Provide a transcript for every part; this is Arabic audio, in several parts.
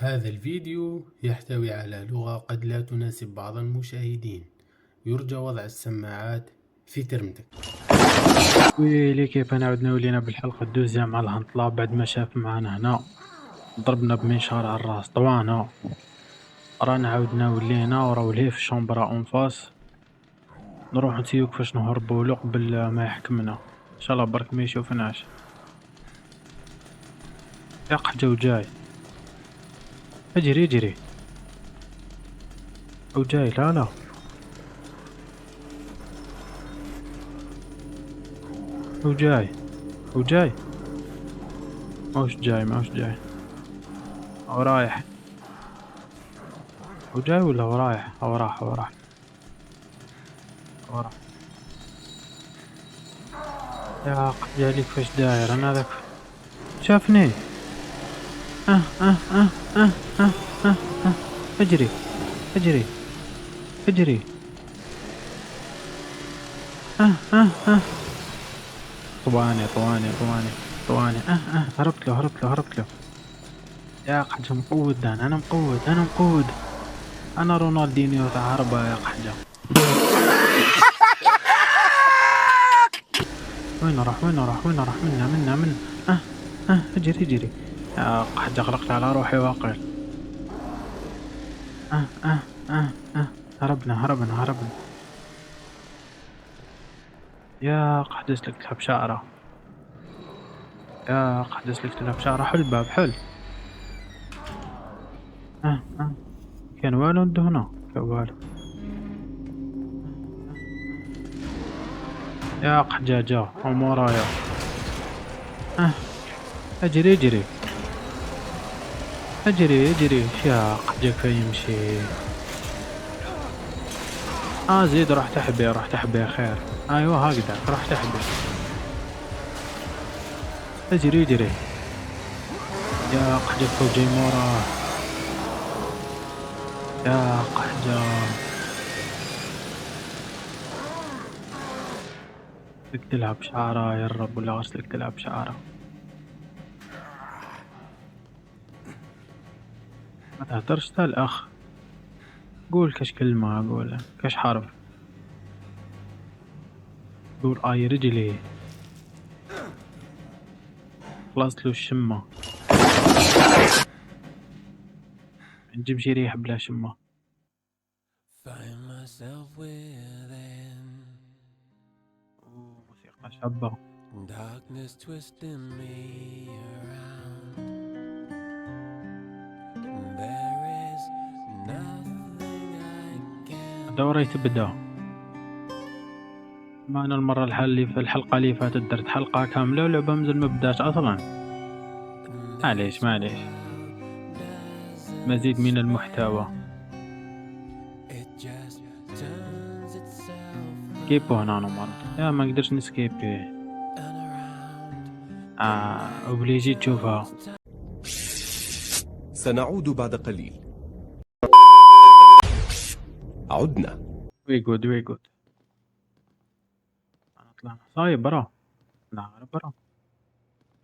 هذا الفيديو يحتوي على لغة قد لا تناسب بعض المشاهدين. يرجى وضع السماعات في ترمتك. ويلي كيف انا عدنا ولينا بالحلقة الدوزيام مع الهنطلة بعد ما شاف معانا هنا ضربنا بمنشار على الراس طوانا. رانا عاودنا ولينا وراو ليه في الشومبرا اون فاس نروح نسيو كيفاش نهربولو قبل ما يحكمنا. ان شاء الله برك ما يشوفناش. يا حاجة وجاي اجري اجري وجاي لا وجاي وجاي ماوش جاي هو رايح وجاي ولا هو رايح هو راح يا جاي لي كيفاش داير انا ذاك شافني. اه اه اه اه اه اه اه اجري اجري اجري اه طواني هربت له يا حاجة مقود انا مقود انا رونالدينيو تاع هربة يا حاجة. وين راح منا اجري يا حاجة غلقت على روحي واقع. اه اه هربنا يا قحدس لك تلعب شعره حل باب حل. اه كان والو عنده هنا كان والو. يا قحجاجة هم ورايا. اه اجري يا قحجك يمشي. زيد راح تحبي خير. ايوه هكذا راح تحبي. اجري يا قحجك فوجي موراه يا قحجة. بدك تلعب شعره يا الرب ولا غسلك تلعب شعره. ما تهدرش تا الاخ. قول كاش كلمة قول كاش حرف. قول اي رجلي خلصت له الشمة. نجيب شي ريح بلا شمة. موسيقى شابة. Darkness twisting me around. There is nothing I can. دوري تبدا. ما انا المرة اللي في الحلقة اللي فاتت درت حلقة كاملة ولعبة مازال ما بدات اصلا. معليش مزيد من المحتوى. It just turns itself سكيبو هنا انا مرة يا ما قدرش نسكيبي. and around. اوبليجي تشوفها. سنعود بعد قليل. عدنا. وي جود انا طلعنا صايب برا. لا برا.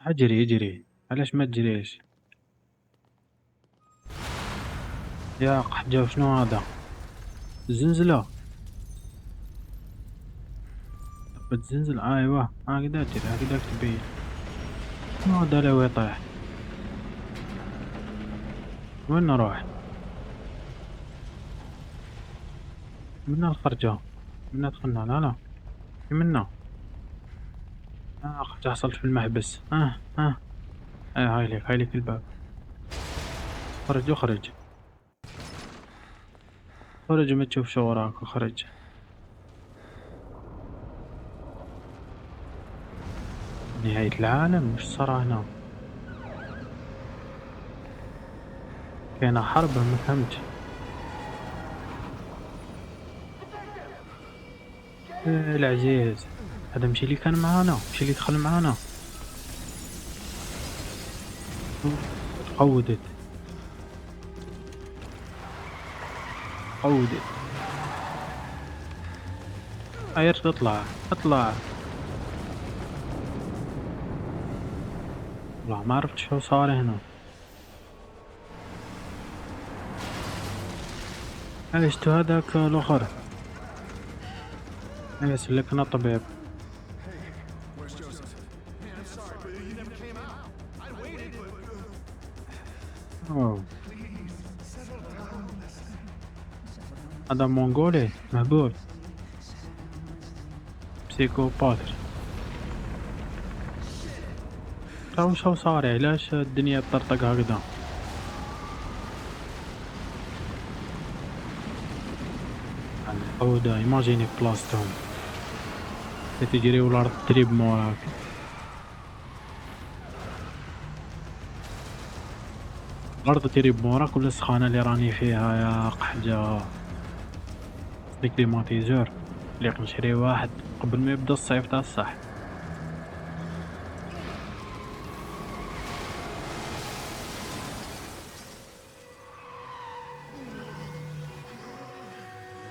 اجري علاش ما تجريش يا قحجة. شنو هذا الزنزلة بتزنزل. ايوه هكذا تجري هكذا تبين. شنو هذا لو يطيح. وين نروح منا الخرجة منا دخلنا لا في منا. قد حصلت في المحبس. هاي لك الباب. اخرج ما تشوف شو وراك اخرج. نهاية العالم وش صار هنا. كاينة حرب ما فهمتش. العزيز هذا مشي اللي كان معانا مشي اللي دخل معانا. قودت اير اطلع والله ما عرفت شو صار هنا. شتو هذاك الاخر سلكنا طبيب. أوه. هذا مونغولي مهبول بسيكوبات. تا واش هو صاري؟ علاش الدنيا طرطق هكذا؟ العودة ايماجيني بلاصتهم تجري والارض تريب موراك. الارض تريب موراك ولا السخانة اللي راني فيها يا قحجة. لي كليماتيزور اللي نشري واحد قبل ما يبدا الصيف تاع الصح.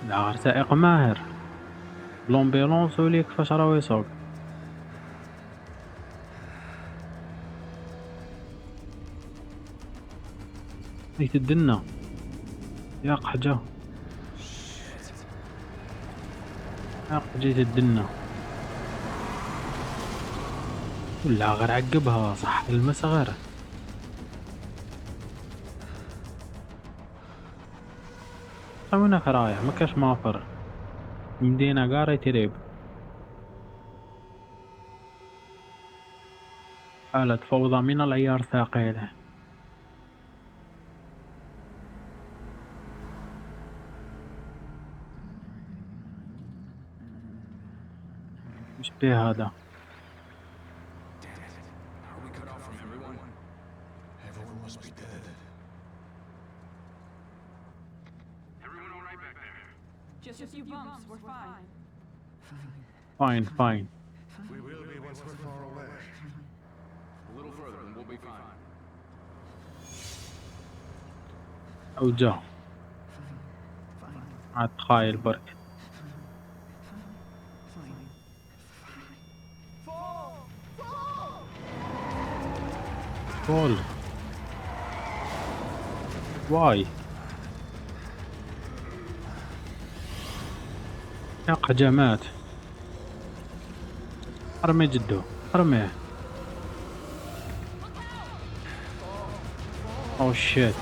العار سائق ماهر بلومبيلونس وليك كيفاش راهو يسوق. هيك تدنا يا قحجة يا جيت الدنا ولا غير عقبها صح المسا غير. وينك رايح؟ مكاش مافر مدينة قاري تريب. حالة فوضى من العيار ثقيلة. مش بيه هذا؟ Just a few bumps, we're fine. فاين فاين. We will be once we're far away. A little further and we'll be fine. أوجه عاد تخايل برك. فول واي يا قجمات. ارمي جدو ارميه. او شيت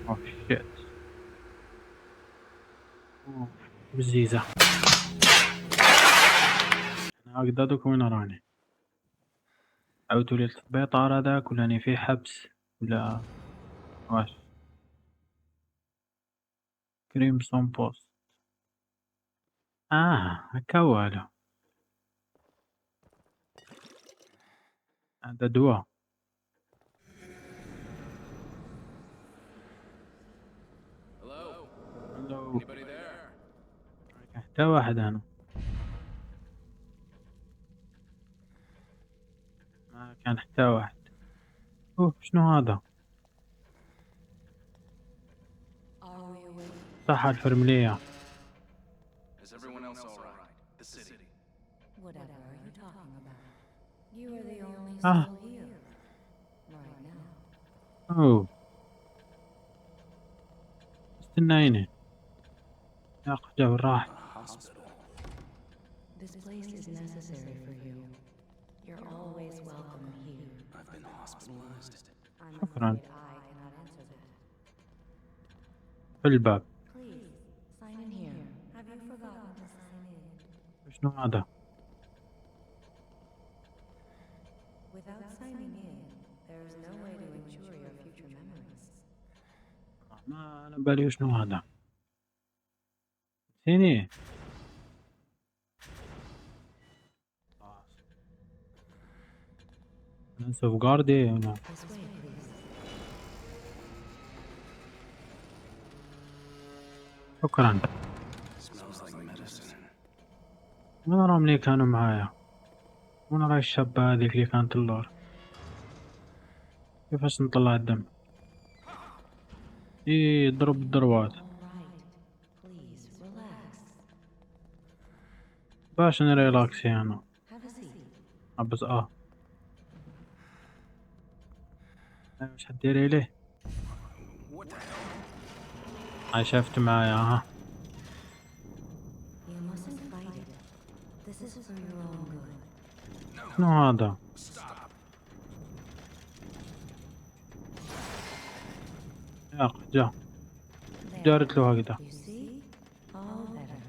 او شيت بزيزة. انا هكذا دوك وين راني؟ عاودتولي للسبيطار هذاك ولا راني في حبس ولا واش؟ كريمسون بوست. هكا والو. هذا دواء. Hello? هلو. Anybody there? حتى واحد هنا. ما كان حتى واحد. اوه شنو هذا؟ Are we awake? صح الفرملية. Is everyone else all right? The city. Whatever are you talking about? You are the only Ah. soul here. Right now. اوه استنايني يا قجا وين راح؟ This place is necessary for you. You're always welcome here. I've been hospitalized. I'm شكراً. afraid I cannot answer that. في الباب. Please, sign in here. Have you forgotten to sign in? شنو هذا؟ Without signing in, there is no way to ensure your future memories. ما انا بالي شنو هذا؟ سيني ننسى جاردي هنا. This way, please. شكرا. Smells like medicine. وين راهم اللي كانوا معايا؟ وين راهي الشابة هذيك اللي كانت اللور؟ كيفاش نطلع الدم؟ ضرب الدروات. All right. Please, relax. باش نريلاكسي انا. Have a seat. بس واش حديري ليه؟ هاي شفت معايا ها. You mustn't fight it. This is for your own good. شنو هذا؟ يا أخي جا There. جارت له هكذا. You see? All better.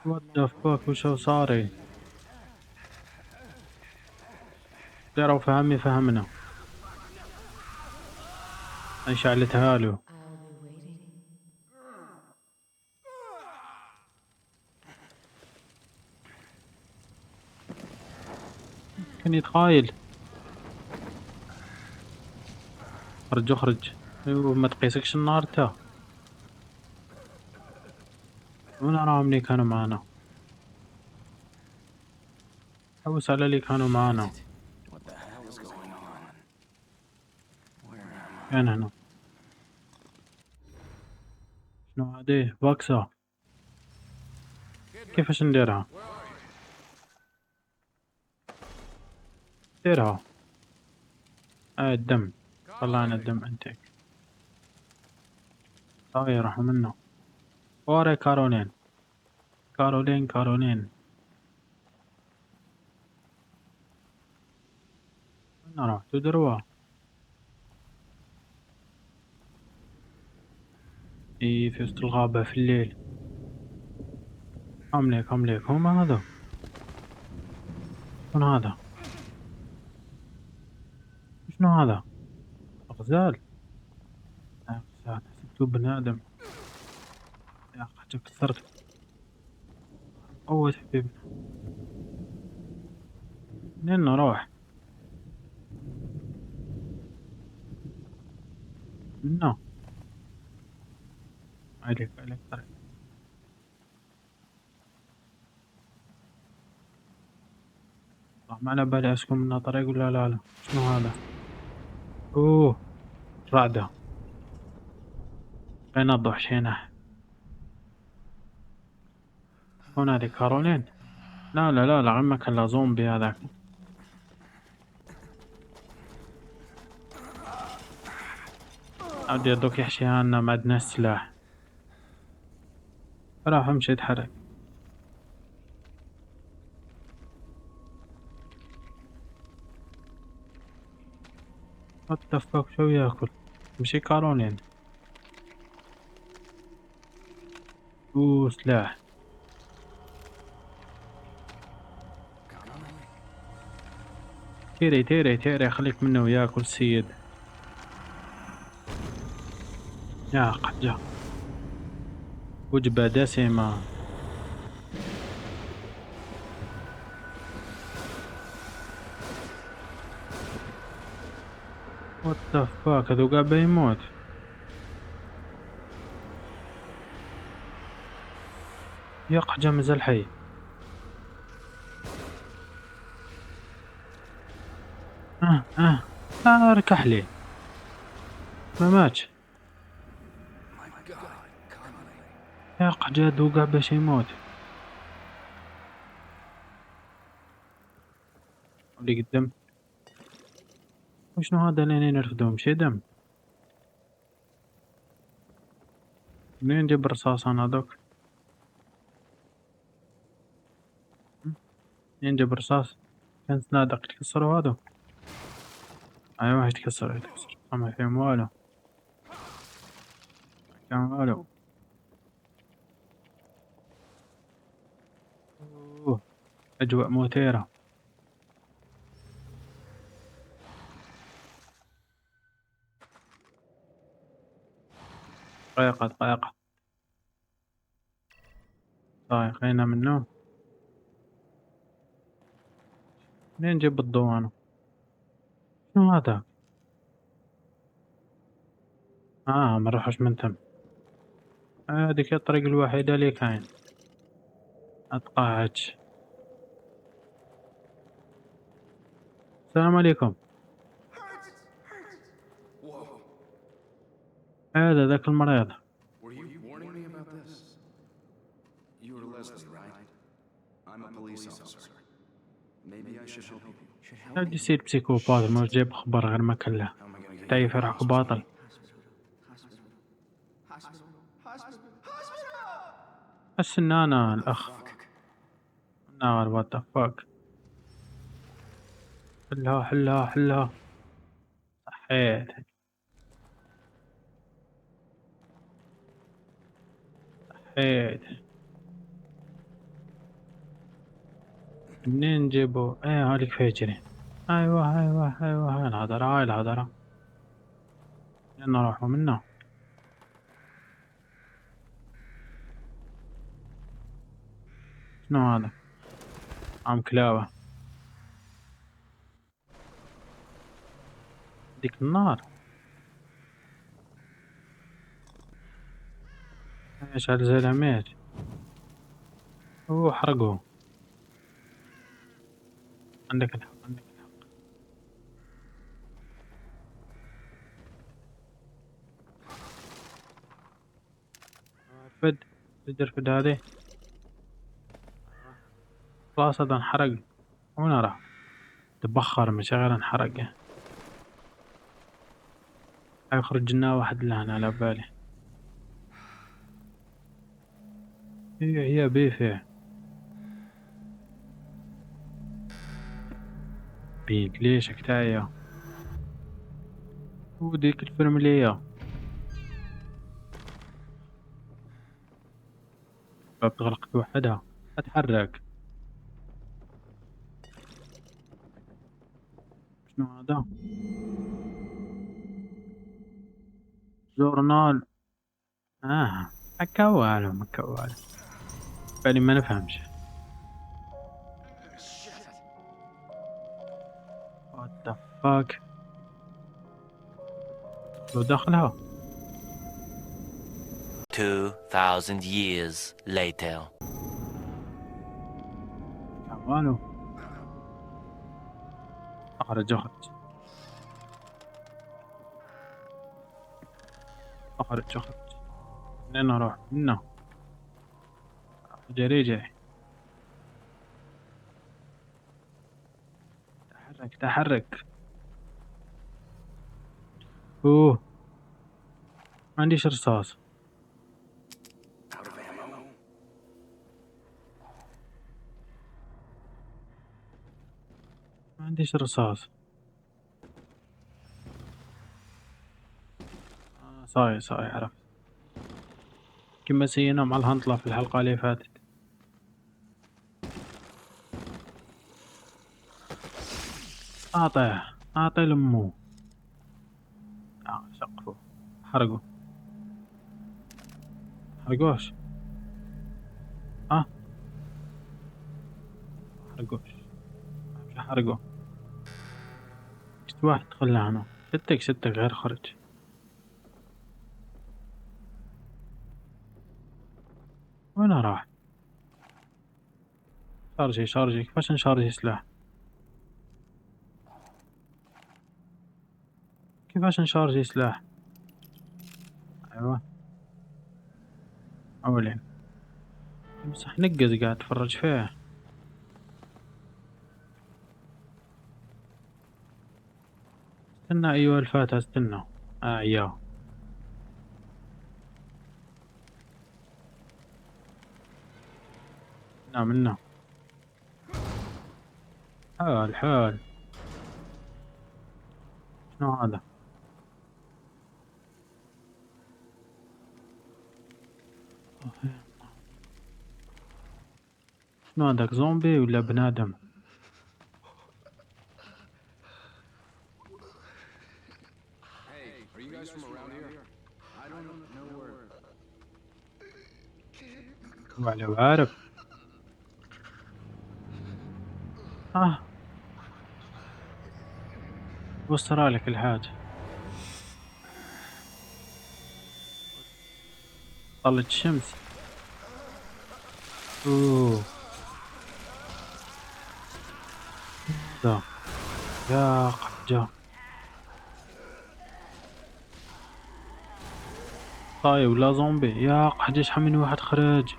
وات ذا فاك وشو صاري؟ لو فهمني فهمنا. هاي شعلتها له. I'll be waiting. كان يتخايل. خرج اخرج. ايوه ما تقيسكش النار تا. وين راهم اللي كانوا معانا؟ حوس على اللي كانوا معانا. What the hell is going on? Where am I? كان هنا. شنو هادي؟ باكسة. كيفاش نديرها؟ ديرها. الدم. طلعنا الدم انتك. يروح منه. ورا كارولين. كارولين. وين رحتوا دروا؟ اي في وسط الغابة في الليل. همليك هما هذا. شنو هذا؟ شنو هذا؟ غزال. غزال حسبته بني آدم. يا أخي حاجة كسرت. قوة حبيبنا. منين نروح؟ منو؟ عليك طريق. ما على بالي أسكن منها طريق ولا لا. شنو هذا؟ اوه رعدة. بين الضحشينة. هنا كارولين. لا عمك الا زومبي هذاك. عاد يدوك يحشي عنا ما عندنا سلاح. راح امشي اتحرك. وات شو ياكل؟ مشي كارولين. اوه سلاح. تيري خليك منه وياكل سيد. يا قجة. وجبة دسمة. وات ذا فاك هذو قاعد بيموت. يا قجة مازال حي. ركح لي. ما ماتش. يا قجة دوقع باش يموت. اللي قدام. وشنو هذا اللي نرفدهم شي دم؟ منين نجيب الرصاص انا هذوك؟ منين نجيب الرصاص؟ كان صنادق يتكسروا هذو. ايوه يتكسر ما فيهم والو. اوه اجواء موتيرة. دقيقة. طيب خلينا منه. منين نجيب الضوء انا؟ شنو هذا؟ ما نروحش من تم. هذيك الطريق الوحيدة اللي كاين. اتقاعد. السلام عليكم. هذا ذاك المريض. Were you warning me about this? You were Leslie, right? I'm a police officer. Maybe I should help you. عاد يصير بسيكوباث ما جايب خبر غير ما كان له How am I gonna get حتى يفرح باطل. بس ان انا الاخ نار وات ذا فاك. حلها حلها حلها. صحيت صحيت. منين نجيبه؟ ايه هالك فيجري. ايوه ايوه ايوه هاي الهضرة هاي الهضرة. وين نروحو منه؟ شنو هذا؟ عم كلاوة. ديك النار. ايش هالزلمات؟ اوه حرقوه. عندك الحق عندك الحق. فد فد هذه. خلاص هذا انحرق. وين راح؟ تبخر مش غير انحرق. يخرج لنا واحد لهنا على بالي. هي بيفه. بيك ليش كتاية؟ وديك الفرملية. باب تغلق بوحدها. اتحرك. شنو هذا؟ جورنال. مكوالو مكوالو. بالي ما نفهمش. وات ذا فاك. لو دخلها 2,000 years later. كوالو. اخرج اخرج اخرج اخرج. منين اروح؟ منه. جري جري. تحرك تحرك. اوه ما عنديش رصاص. Out of ammo? ما عنديش رصاص. صاي صاي عرفت. كما سينا مع الهنطلة في الحلقة اللي فاتت. اعطيه اعطي لمو. سقفه. حرقوا. حرقوش. حرقوش. مش حرقوا. شت واحد خلى عنه. ستك غير خرج. وين راح؟ شارجي كيفاش نشارجي سلاح؟ كيفاش نشارجي سلاح؟ ايوه اولين. بصح نقز قاعد اتفرج فيه. استنى ايوه الفاتحة استنى. اياه. منا حال. شنو هذا؟ شنو هذاك زومبي ولا بنادم؟ Hey, are you guys from around here? I don't know where. لو عارف. وصرالك الحاجة. طلت الشمس. اوه ده يا قحجة. طيب ولا زومبي يا قحجة. شحال من واحد خرج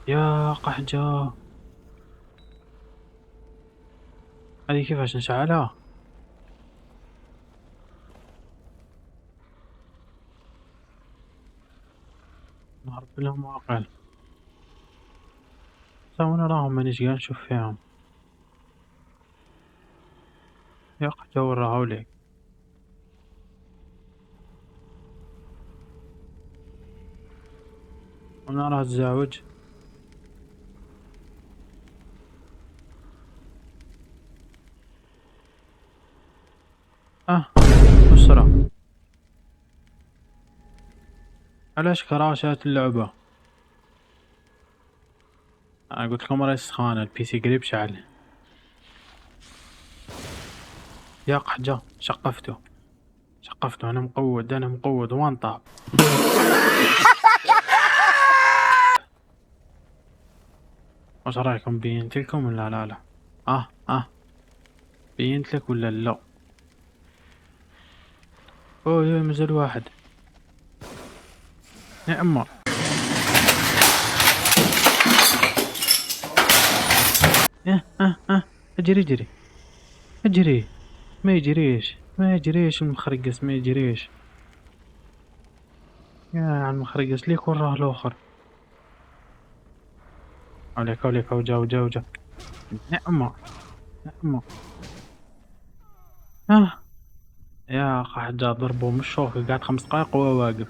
يا قحجة. هذه كيفاش نشعلها؟ نهرب لهم واقل. ساونا راهم مانيش قاعد نشوف فيهم. يا جو راهوليك. وانا راه تزاوج. أسرة. علاش كراشات اللعبة؟ أنا قلت لكم راهي سخانة، البيسي قريب شعل. يا قحجة شقفته أنا مقود وين طاب؟ واش رايكم بينت لكم ولا لا؟ بينت لك ولا لا؟ اوه مازال واحد. يا اما اجري ما يجريش المخرقس ما يجريش. يا المخرقس ليك وراه الاخر. عليك جاو يا اما يا قحجة ضربو من الشوك قعد 5 دقايق وهو واقف.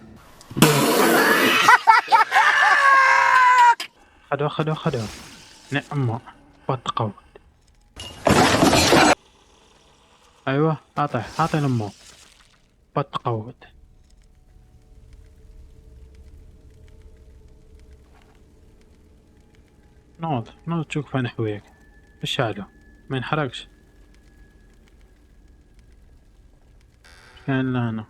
خدوه نعم واتقود. ايوه اعطي لمو واتقود. نوض تشوف فين حويك. ايش هذا؟ ما ينحرقش. كان لهنا.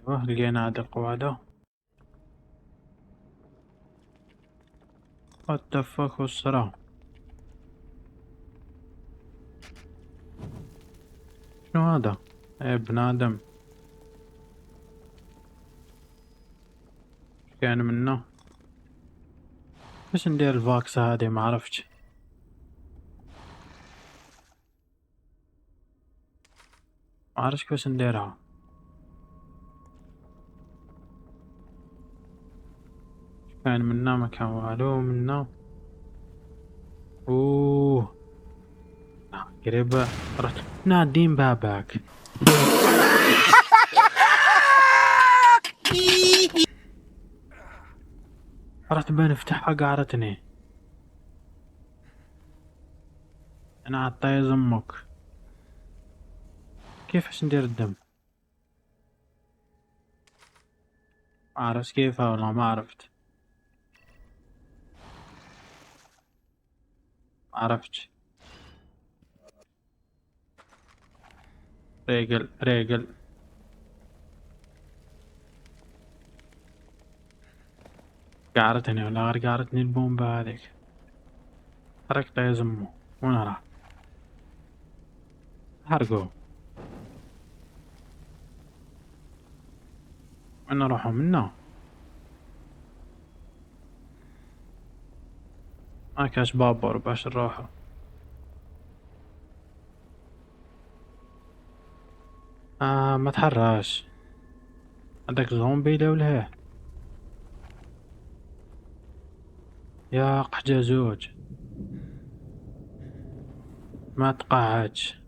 ايوه لقينا هذا القوادة. وات ذا فاك والصرا. شنو هذا؟ يا ابن ادم. كان منه. باش ندير الفاكس هذه ما عرفتش. ما عرفتش كيفاش نديرها. كان منا ما كان والو منا. اوه قريبة رحت نادين باباك. رحت بنفتحها قعرتني. انا عطايز امك. كيفاش ندير الدم؟ ما عرفت كيفها والله ما عرفت. ما عرفتش. ريقل قعرتني ولا غير قعرتني البومبا هذيك. حركته يا زمو. وين راح؟ حرقوه. وين نروحو منا؟ ما كاش بابور باش نروحو. ما تحراش. هذاك زومبي لولهيه. يا قحجة زوج. ما تقعدش.